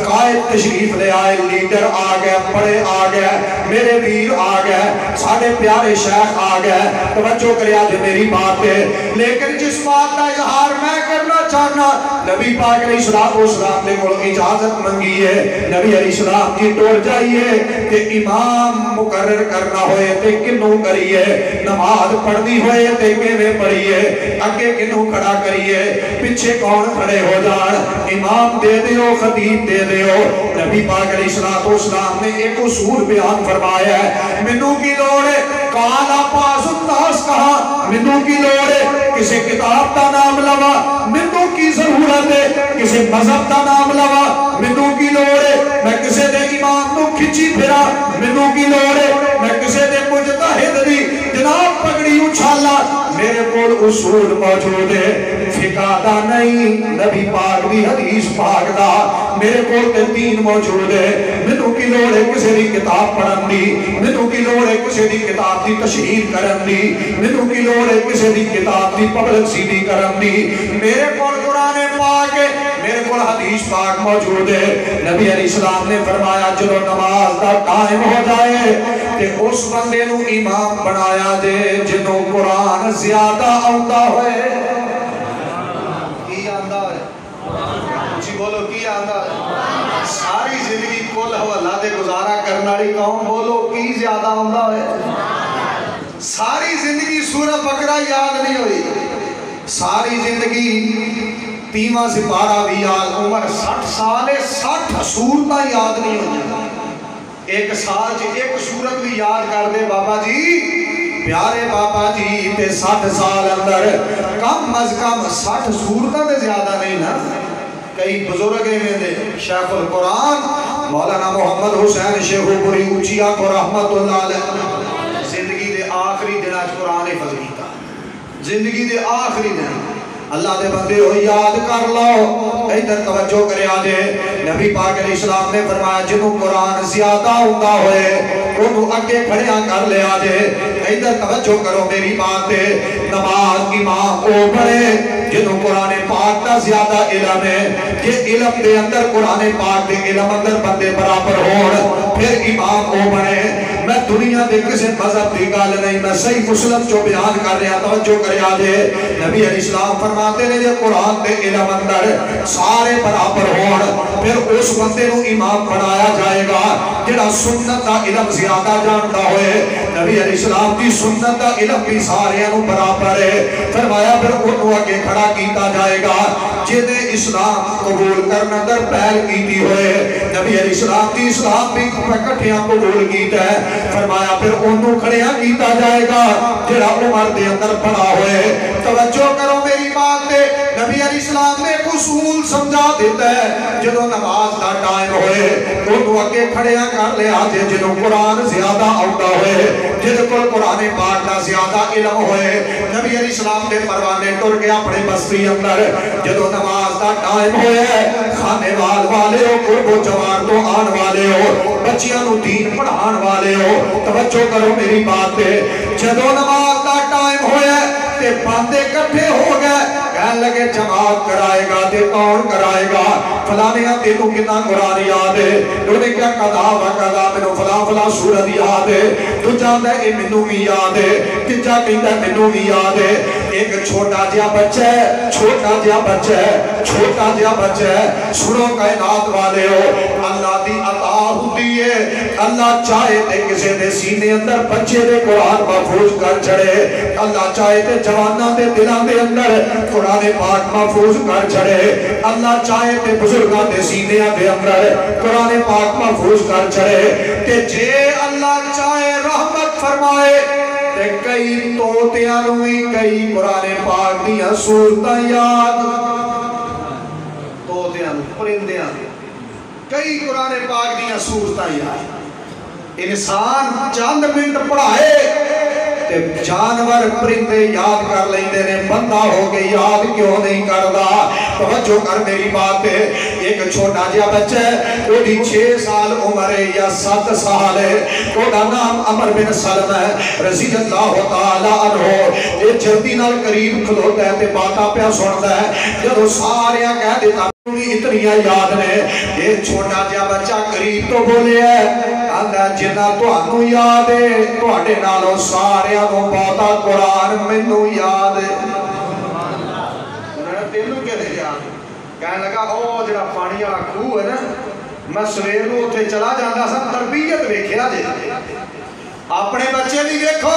قائد تشریف لے آئے لیڈر آ گئے بڑے آ گئے میرے ویر آ گئے ساڑھے پیارے شیخ آ گئے توجہ کرے آج میری بات ہے لیکن جس بات کا اظہار میں کرنا چاہنا نبی پاک علیہ السلام نے کو اجازت منگی ہے نبی علیہ السلام کی ٹور جائیے کہ امام مقرر کرنا ہوئے تے کنوں کریے نماز پڑھنی ہوئے تے کیویں پڑھیے اگے کنوں کھڑا کریے پیچھے کون کھڑے ہو جان امام دے دیو خطیب دے دیو نبی پاک علیہ السلام نے ایک اصول بیان فرمایا ہے منو کی لوڑ ہے کالا پاس الناس کہا منو کی لوڑ ہے کسی کتاب کا نام لوا منو کی ضرورت ہے کسی مذہب کا نام لوا منو کی لوڑ ہے میں کسی دے امام نو کھچی پھرا منو کی لوڑ ہے میں کسی دے مجتہد دی جناب پگڑی اچھالا میرے کول اصول موجود ہے فقہ دا نہیں نبی پاک دی حدیث پاک دا میرے کول تے دین موجود ہے منو کی لوڑ ہے کسی دی کتاب پڑھن دی منو کی لوڑ ہے کسی دی کتاب دی تشہیر کرن دی منو کی لوڑ ہے کسی دی کتاب دی پبلک سی دی کرن دی میرے کول قرآن پاک ہے میرے کول حدیث پاک موجود ہے نبی علیہ السلام نے فرمایا جلو نماز دا ٹائم ہو جائے کہ اس بندے نو امام بنایا دے جنہوں قرآن زیادہ آندہ ہوئے کی آندہ ہے جی بولو کی آندہ ہے ساری زندگی کل حوالہ دے گزارا کرناڑی کون بولو کی زیادہ آندہ ہے ساری زندگی سورہ بقرہ یاد نہیں ہوئی ساری زندگی تیمہ سپارہ بھی یاد عمر 60 سال 60 سورتہ یاد نہیں ہوئی ایک سال جی ایک سورت بھی یاد کر دے بابا جی پیارے بابا جی تے 60 سال اندر کم از کم 60 سورتہ دے زیادہ نہیں نا کئی بزرگیں میں دے شیخ القرآن مولانا محمد حسین شیخ پوری اچیا کو رحمت اللہ علیہ زندگی دے آخری دن آج قرآن فضلی کا زندگی دے آخری دن اللہ دے بندے ہو یاد کر لو ادھر توجہ کرے آجے نبی پاک علیہ السلام نے فرمایا جنہوں قرآن زیادہ ہوتا ہوئے انہوں اگے کھڑیاں کر لے آجے ادھر توجہ کرو میری بات ہے نماز امام کو پڑھے جنہوں قرآن پاک کا زیادہ علم ہے، یہ علم دے اندر قرآن پاک دے علم اندر بندے برابر ہون پھر امام او بنے۔ میں دنیا دے کسی مذہب دی گل نہیں، میں صحیح مسلم جو بیان کر رہا توجہ کریا جے۔ نبی علیہ السلام فرماتے ہیں جے قرآن دے علم اندر سارے برابر ہون پھر اس بندے نو امام بنایا جائے گا جڑا سنت دا علم زیادہ جانتا ہوئے۔ نبی علیہ السلام کی سنت دا علم بھی سارے انو برابر ہے، فرمایا پھر انو آگے کھڑا کیتا جائے گا جنہیں اسلام قبول کرنا در پہل کیتی ہوئے۔ نبی علیہ السلام کی اسلام بھی کٹھیاں قبول کیتا ہے، فرمایا پھر انو کھڑیاں کیتا جائے گا جڑا عمر دے اندر پڑا ہوئے۔ توجہ کرو میری بات دے، نبی علیہ السلام نے اصول سمجھا دیتا ہے جنہوں نماز دا ٹائم ہوئے انو آگے کھڑیاں کر لے آجے جنہوں قرآن زیادہ آؤتا ہوئے، جنہوں کو قرآن پاک دا زیادہ علم ہوئے۔ نبی علیہ السلام دے پروانے ٹر گیا اپنے بستی اندر، جدو نماز دا ٹائم ہوئے کھانے والے ہو، قرب و جوار تو آن والے ہو، بچیاں نو دین پڑھان والے ہو، توجہ کرو میری بات پہ، جدو نماز دا ٹائم ہوئے تے باندے کٹھے ہو گئے، کہنے لگے جماعت کرائے گا تے کون کرائے گا؟ فلانیاں تینوں کتنا قرآن یاد ہے، انہوں نے کیا قضا و قضا منو فلان فلان سورت یاد ہے، تو جانتا ہے اے منو بھی یاد ہے، تجھا کہتا ہے منو بھی یاد ہے۔ ایک چھوٹا جیا بچہ ہے، چھوٹا جیا بچہ ہے، چھوٹا جیا بچہ ہے، سنو کائنات والے ہو، اللہ دی عطا ہوتی ہے، اللہ چاہے تے کسے دے سینے اندر بچے دے قرآن محفوظ کر چھڑے، اللہ چاہے تے جوانہ دے دلان دے اندر قرآن پاک محفوظ کر چھڑے، اللہ چاہے تے بزرگاں دے سینے دے اندر قرآن پاک محفوظ کر چھڑے، تے جے اللہ چاہے رحمت فرمائے تے کئی توتیاں نوی کئی قرآن پاک دیا سورتاں یاد، توتیاں نوی پرندیاں کئی قرآن پاک دیا سورتاں یاد۔ انسان چند منٹ پڑھائے تے جانور پرندے یاد کر لیندے نے، بندہ ہو کے یاد کیوں نہیں کردا؟ توجہ کر میری بات ہے، ایک چھوٹا جیا بچہ ہے، وہ بھی 6 سال عمر ہے یا 7 سال ہے، وہ دا نام عمر بن سلمہ ہے رضی اللہ تعالیٰ عنہ، یہ جلدی نال قریب کھلوتا ہے تے باتاں پہ سنتا ہے، جب سارے کہہ دیتا اتنیاں یاد نے، یہ چھوٹا جیا بچہ قریب تو بولے ہے آدھا جنہ تو انو یاد ہے تو اڈے نالو سارے انو بہتا قرآن منو یاد ہے۔ انہوں تینوں کیا دے یاد؟ کہنے لگا او جڑا پانی والا کھو ہے نا، میں سویر نو اتھے چلا جاندہ سا تربیت ویکھیا جے، اپنے بچے بھی دیکھو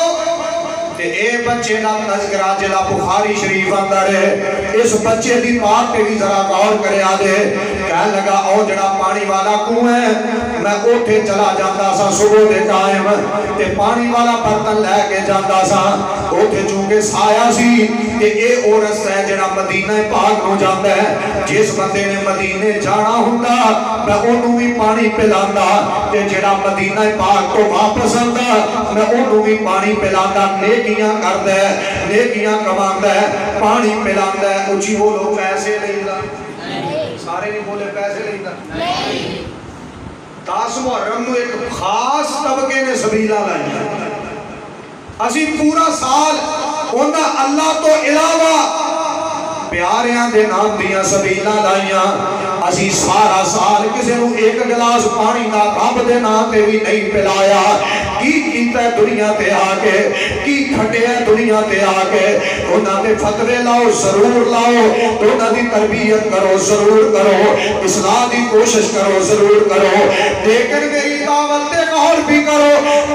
تے اے بچے دا تذکرہ جلا بخاری شریف اندر ہے، اس بچے دی بات پہ بھی ذرا غور کرے آدھے، کہنے لگا او جڑا پانی والا کنویں ہے، میں اوٹھے چلا جاندہ سا صبح دے ٹائم تے پانی والا برتن لے کے جاندہ سا، اوٹھے چونکہ سایہ سی کہ اے عورت ہے جڑا مدینہ پاک نو جاندہ ہے، جس بندے نے مدینہ جانا ہوندہ میں انہوں بھی پانی پلاندہ تے جڑا مدینہ پاک تو واپس آندہ میں انہوں بھی پانی پلاندہ، نیکیاں کردہ ہے، نیکیاں کماندہ ہے، پانی پلاندہ ہے، اچھی بولو پیسے نہیں دا، سارے نہیں بولے پیسے نہیں دا۔ 10 محرم نو ایک خاص طبقے نے سبیلہ لائی، اسی پورا سال انہا اللہ تو علاوہ پیاریاں دے نام دیاں سبیلہ لائیاں، اسی سارا سال کسی نو ایک گلاس پانی دا رب دے نام تے بھی نہیں پلایا، کی کیتا ہے دنیا تے آگے، کی کھٹے ہے دنیا تے آگے، انہاں دے فتوے لاؤ ضرور لاؤ، انہاں دی تربیت کرو ضرور کرو، اصلاح دی کوشش کرو ضرور کرو، لیکن میری دعوت تے غور بھی کرو،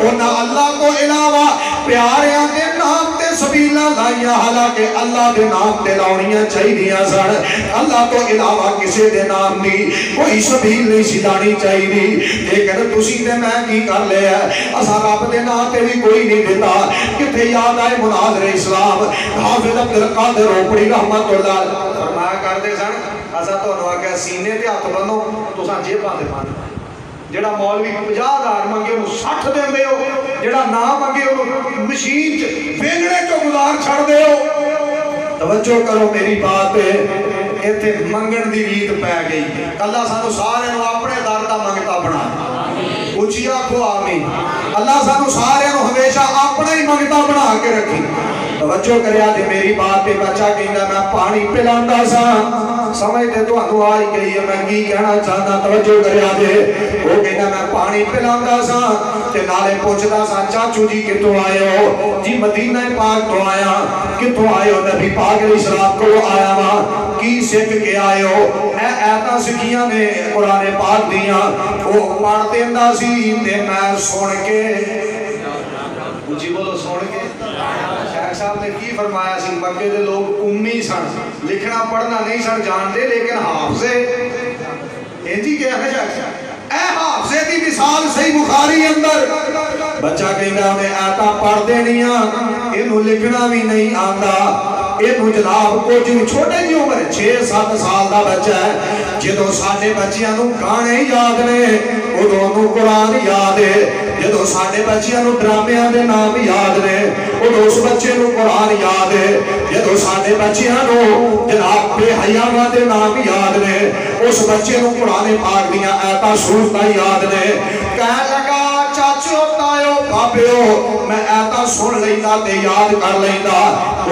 انہاں اللہ کو علاوہ پیاریاں دے نام تے سبیلہ لائیاں، حالانکہ اللہ دے نام تے لاؤنیاں چاہی دیا سن، اللہ تو علاوہ کسی دے نام دی کوئی سبیل نہیں سدانی چاہی دی، لیکن تسی تے میں کی کر لے ہے، اسا رب دے نام تے بھی کوئی نہیں دیتا، کتے یاد آئے مناظر اسلام حافظ عبدالقادر روپڑی رحمت اللہ فرمایا کرتے سن، اسا تو انہوں آگیا سینے تے ہاتھ بنو تو ساں جے پاندے پاندے، جڑا مولوی 50,000 منگے انہوں 60 دیں دے ہو، جڑا نام منگے انہوں مشین وینگڑے جو گزار چھڑ دے ہو۔ توجہ کرو میری بات ہے، ایتھے منگن دی ریت پہ گئی، اللہ سانو سارے نو اپنے در دا منگتا بنا، اچھیا کو آمین، اللہ سانو سارے نو ہمیشہ اپنا ہی منگتا بنا کے رکھی، توجہ کریا جے میری بات پہ بچہ کہندا میں پانی پلاندا سا سمجھتے تو انو آئی گئی ہے میں کی کہنا چاہتا توجہ کریا جے وہ کہندا میں پانی پلاندا سا تے نالے پوچھدا سا چاچو جی کتوں آئے ہو جی مدینہ پاک تو آیا کتوں آئے ہو نبی پاک علیہ السلام کو آیا وا کی سکھ کے آئے ہو اے ایتا سکھیاں نے قرآن پاک دیاں وہ پڑھ دیندہ سی تے میں سن کے جی بولو سن کے شیخ صاحب نے کی فرمایا سی مکے دے لوگ امی سن لکھنا پڑھنا نہیں سن جانتے لیکن حافظے جی کیا ہے شیخ صاحب اے حافظے دی مثال صحیح بخاری اندر بچہ کہندا میں آتا پڑھ دینیاں انہوں لکھنا بھی نہیں آتا انہوں جناب کچھ چھوٹے جی عمر 6-7 سال دا بچہ ہے جدو ساڑھے بچیاں نو گانے یاد نے ادو نو قرآن یاد ہے جدو ساڑھے بچیاں نو ڈرامیاں دے نام یاد نے ادو اس بچے نو قرآن یاد ہے جدو ساڑھے بچیاں نو جناب بے حیامہ دے نام یاد نے اس بچے نو قرآن پاک دیاں ایتا سورتہ یاد نے کہہ لگا چاچو تایو بابیو میں ایتا سن لینا تے یاد کر لینا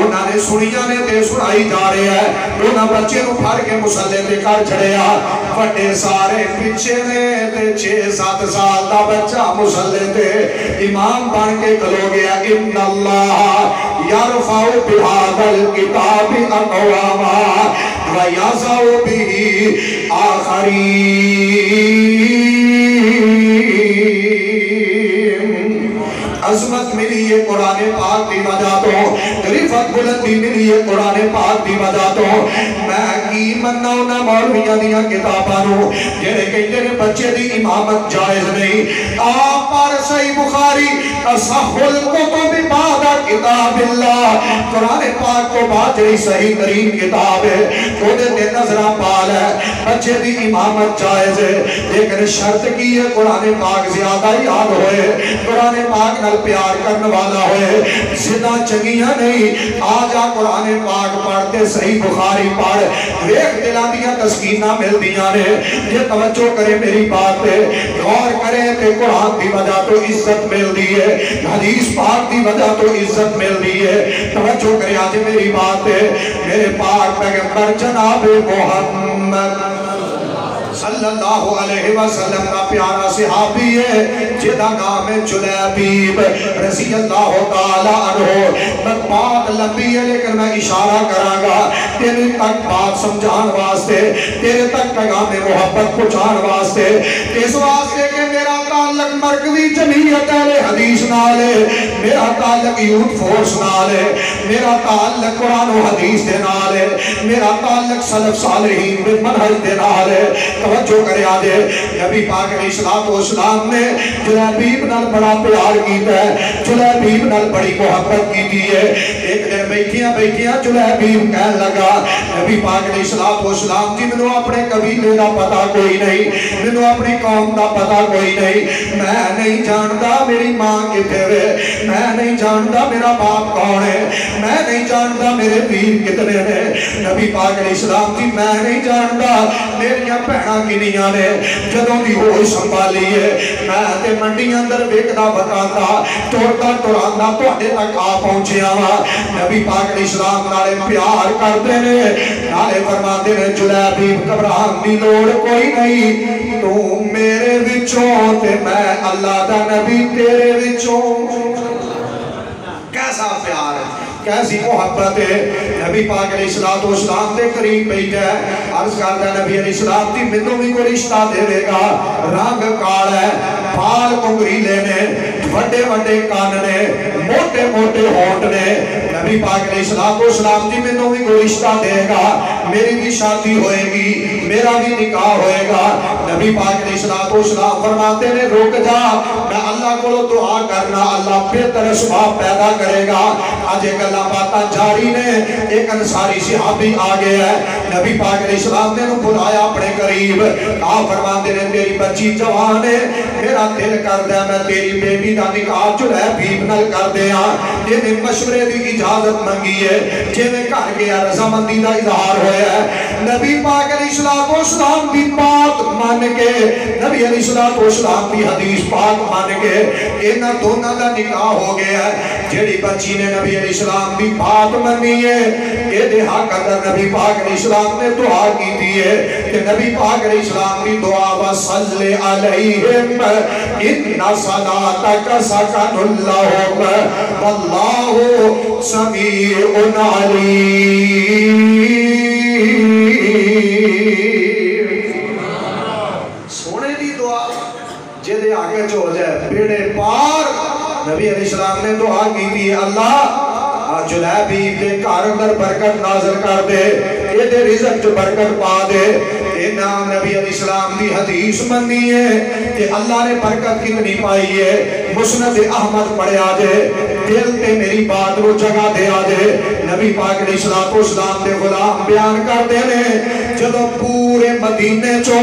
انہاں نے سنیاں نے تے سنائی جا رہے ہیں انہاں بچے نو پھر کے مسلح تے کر چھڑیا بڑے سارے پیچھے نے تے 6-7 سال دا بچہ مسلح تے امام بن کے کھلو گیا ان اللہ یرفع بہذا الکتاب اقواما ویضع به آخرین عظمت ملی ہے قرآن پاک دی وجہ تو رفت بلندی ملی ہے قرآن پاک دی وجہ تو میں کی مننا انہا مولویاں دیاں کتابانوں جنہیں کہتے ہیں بچے دی امامت جائز نہیں آپ پر صحیح بخاری اصح الکتب بعد کتاب اللہ قرآن پاک کو بعد جنہی صحیح ترین کتاب ہے تو دے نظرہ پال ہے بچے دی امامت جائز ہے لیکن شرط کی ہے قرآن پاک زیادہ یاد ہوئے قرآن پاک نل پیار کرنے والا ہوئے زدہ چنگیاں نہیں آجا قرآن پاک پڑھتے صحیح بخاری پڑھ ویک دلا دیا تسکینہ مل دیا نے یہ توجہ کرے میری بات پہ غور کرے تے قرآن دی وجہ تو عزت مل دی ہے حدیث پاک دی وجہ تو عزت مل دی ہے توجہ کرے آج میری بات پہ میرے پاک پیغمبر جناب محمد صلی اللہ علیہ وسلم کا پیارا صحابی ہے جدا نام جلیبیب رضی اللہ تعالیٰ عنہ بات لمبی ہے لیکن میں اشارہ کروں گا تیرے تک بات سمجھان واسطے تیرے تک پیغام محبت پہنچان واسطے اس واسطے کہ میرا تعلق مرکزی جمعیت اہل حدیث نال ہے میرا تعلق یوتھ فورس نال ہے میرا تعلق قرآن و حدیث دے نال ہے میرا تعلق سلف صالحین دے منہج دے نال ہے توجہ کرے آدھے نبی پاک علیہ السلام نے جلیبیب نال بڑا پیار کیتا ہے جلیبیب نال بڑی محبت کی دی ہے ایک دن بیٹھیاں جلیبیب کہن لگا نبی پاک علیہ السلام جی منو اپنے قبیلے دا پتہ کوئی نہیں منو اپنی قوم دا پتہ کوئی نہیں میں نہیں جانتا میری ماں کتے ہوئے میں نہیں جانتا میرا باپ کون ہے میں نہیں جانتا میرے پیر کتنے ہیں نبی پاک علیہ السلام جی میں نہیں جانتا میریاں پہنا کنیاں نے جدوں دی ہوئی سنبھالی ہے میں تے منڈی اندر ویکدا بکاتا توڑتا توڑانا توڑے تک آ پہنچیا وا نبی پاک علیہ السلام نالے پیار کرتے نے نالے فرماتے نے جلیبیب گھبران دی لوڑ کوئی نہیں تو میرے وچوں تے میں اللہ دا نبی تیرے وچوں کیسا پیار ہے کیسی محبت ہے نبی پاک علیہ السلام دے قریب بیٹھا ہے عرض کرتا ہے نبی علیہ السلام دی منوں بھی کوئی رشتہ دے گا رنگ کالا ہے بال کنگری لینے وڈے وڈے کان نے موٹے موٹے ہونٹ نے نبی پاک علیہ السلام دی منوں بھی کوئی رشتہ دے گا میری بھی شادی ہوئے گی میرا بھی نکاح ہوئے گا نبی پاک علیہ السلام فرماتے نے رک جا میں اللہ کو دعا کرنا اللہ بہتر اسباب پیدا کرے گا آج ایک اللہ باتا جاری نے ایک انصاری صحابی آگے ہے نبی پاک علیہ السلام نے بلایا اپنے قریب آپ فرماتے نے تیری بچی جوان ہے میرا دل کر دیا میں تیری بیٹی دا نکاح جلیبیب نال کر دیا جنہیں مشورے دی اجازت منگی ہے جنہیں کر گیا رضامندی دا اظہار ہویا ہے نبی پاک علیہ السلام دی بات مان کے نبی علیہ السلام دی حدیث پاک مان کے انہاں دونوں دا نکاح ہو گیا ہے جیڑی بچی نے نبی علیہ السلام دی بات منی ہے اے دے حق اندر نبی پاک علیہ السلام نے دعا کی دی ہے کہ نبی پاک علیہ السلام دی دعا وصلی علیہم ان صلاتک سکن لہم واللہ سمیع علیم سونے دی دعا جدے آگے جو ہو جائے بیڑے پار نبی علیہ السلام نے دعا کی دی اللہ جلیبی دے گھر اندر برکت نازل کر دے یہ دے رزق جو برکت پا دے یہ نام نبی علیہ السلام دی حدیث منی ہے کہ اللہ نے برکت کتنی پائی ہے مسند احمد پڑھے آجے دل تے میری بات رو جگہ دے آجے نبی پاک علیہ السلام دے غلام بیان کر دے نے جدو پورے مدینے چو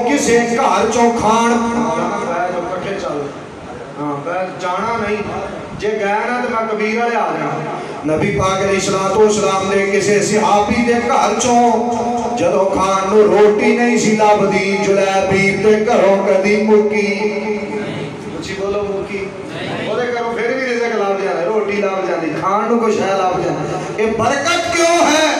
کسے گھر چو کھان جانا نہیں جے گئے نا تو میں کبیر والے آ جانا نبی پاک علیہ السلام نے کسی صحابی دے گھر چوں جدو کھان نو روٹی نہیں سی لبدی جلیبی تے گھروں کدی مکی اچھی بولو مکی وہ دے کرو پھر بھی رزق لب جانا روٹی لب جاندی کھان نو کچھ ہے لب جانا یہ برکت کیوں ہے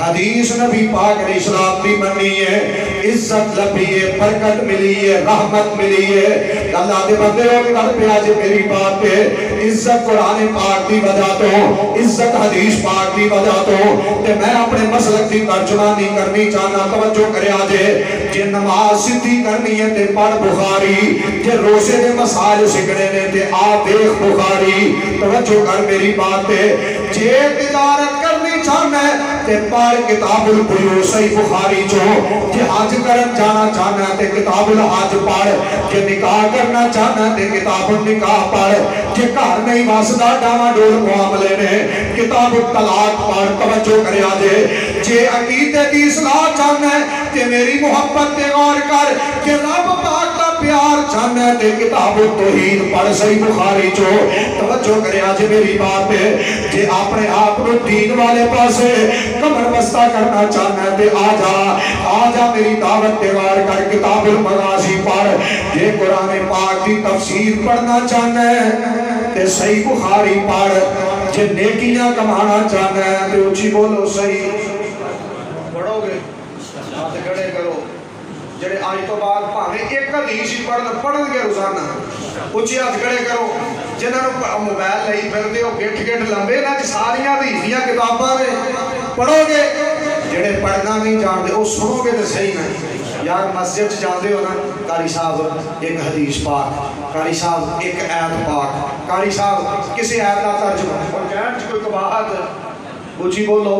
حدیث نبی پاک علیہ السلام بھی منی ہے عزت لبی ہے برکت ملی ہے رحمت ملی ہے اللہ دے بندے ہو کر پہ آجے میری بات پہ عزت قرآن پاک دی وجہ تو عزت حدیث پاک دی وجہ تو کہ میں اپنے مسلک دی ترجمانی کرنی چاہنا توجہ کرے آجے جے نماز سدھی کرنی ہے تے پڑھ بخاری جے روزے دے مسائل سکھنے نے تے آ دیکھ بخاری توجہ کر میری بات پہ جے تجارت کرنی چاہنا ہے تے پڑھ کتاب البیوع صحیح بخاری جو جے حج کرن جانا چاہنا ہے تے کتاب الحج پڑھ جے نکاح کرنا چاہنا ہے تے کتاب النکاح پڑھ جے گھر نہیں واسدہ ڈاما ڈول معاملے نے کتاب الطلاق پڑھ توجہ کرے آجے جے عقیدے دی اصلاح چاہنا ہے تے میری محبت تے غور کر کہ رب پاک کا پیار چاہنا ہے تے کتاب التوحید پڑھ صحیح بخاری جو توجہ کرے آجے میری بات پہ جے اپنے آپ کو دین والے پاسے کمر بستہ کرنا چاہنا ہے تے آجا میری دعوت تیوار کر کتاب المغازی پڑھ یہ قرآن پاک کی تفسیر پڑھنا چاہنا ہے تے صحیح بخاری پڑھ جے نیکیاں کمانا چاہنا ہے تے اچھی بولو صحیح پڑھو گے ہاتھ کھڑے کرو جڑے آج تو بعد پاویں ایک حدیث ہی پڑھن گے روزانہ اچھی ہاتھ کھڑے کرو جنہاں نو موبائل لئی پھردے ہو گٹھ لمبے نہ ساریاں حدیثیاں کتاباں نے پڑھو گے جڑے پڑھنا نہیں جانتے وہ سنو گے تو صحیح نہیں یار مسجد جاندے ہو نا قاری صاحب ایک حدیث پاک قاری صاحب ایک آیت پاک قاری صاحب کسی آیت کا ترجمہ اور کہن کوئی کباہت اچھی بولو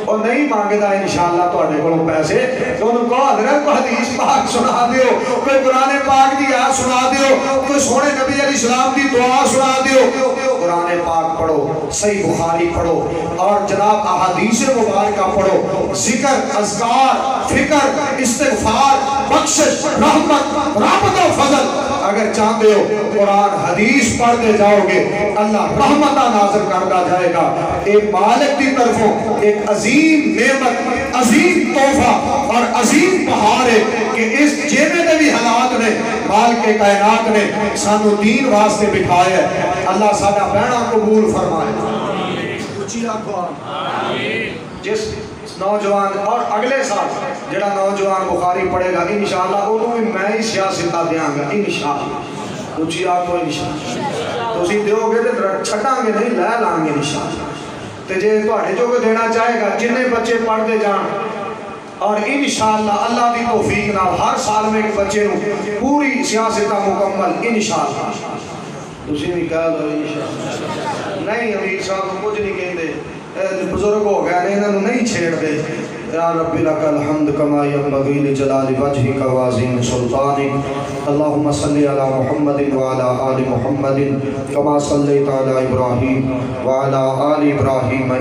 اور نہیں مانگے دا انشاءاللہ تو اٹھے کو پیسے تو انہوں کو حضرت کو حدیث پاک سنا دیو کوئی قرآن پاک دی آیت سنا دیو کوئی سونے نبی علیہ السلام دی دعا سنا دیو قرآن پاک پڑھو صحیح بخاری پڑھو اور جناب احادیث مبارکہ پڑھو ذکر اذکار فکر استغفار بخشش رحمت رحمت و فضل اگر چاہتے ہو قرآن حدیث پڑھتے جاؤ گے اللہ رحمتہ نازل کردہ جائے گا ایک مالک دی طرفوں ایک عظیم نعمت عظیم تحفہ اور عظیم بہار ہے کہ اس جینے دے بھی حالات نے مال کے کائنات نے سانو دین واسطے بٹھائے ہے اللہ سادہ بینا قبول فرمائے اچھی آنکھو جس نوجوان اور اگلے سال جڑا نوجوان بخاری پڑھے گا انشاءاللہ انہوں میں میں ہی سیاستہ دیاں گا انشاءاللہ اچھی آنکھو انشاءاللہ تو اسی دیو گے تو چھٹاں گے نہیں لے لائیں گے انشاءاللہ تے جے تو اٹھے جو کو دینا چاہے گا جنہیں بچے پڑھ دے جان اور انشاءاللہ اللہ دی توفیق نہ ہر سال میں ایک بچے ہوں پوری سیاستہ مکمل انشاءاللہ اسی بھی کہا دو انشاءاللہ نہیں امیر صاحب کچھ نہیں کہیں دے بزرگ ہو گیا نہیں چھیڑ دے یا رب لک الحمد کما ینبغی لجلال وجہک وعظیم سلطانک اللہم صلی علی محمد وعلی آل محمد کما صلیت علی ابراہیم وعلی آل ابراہیم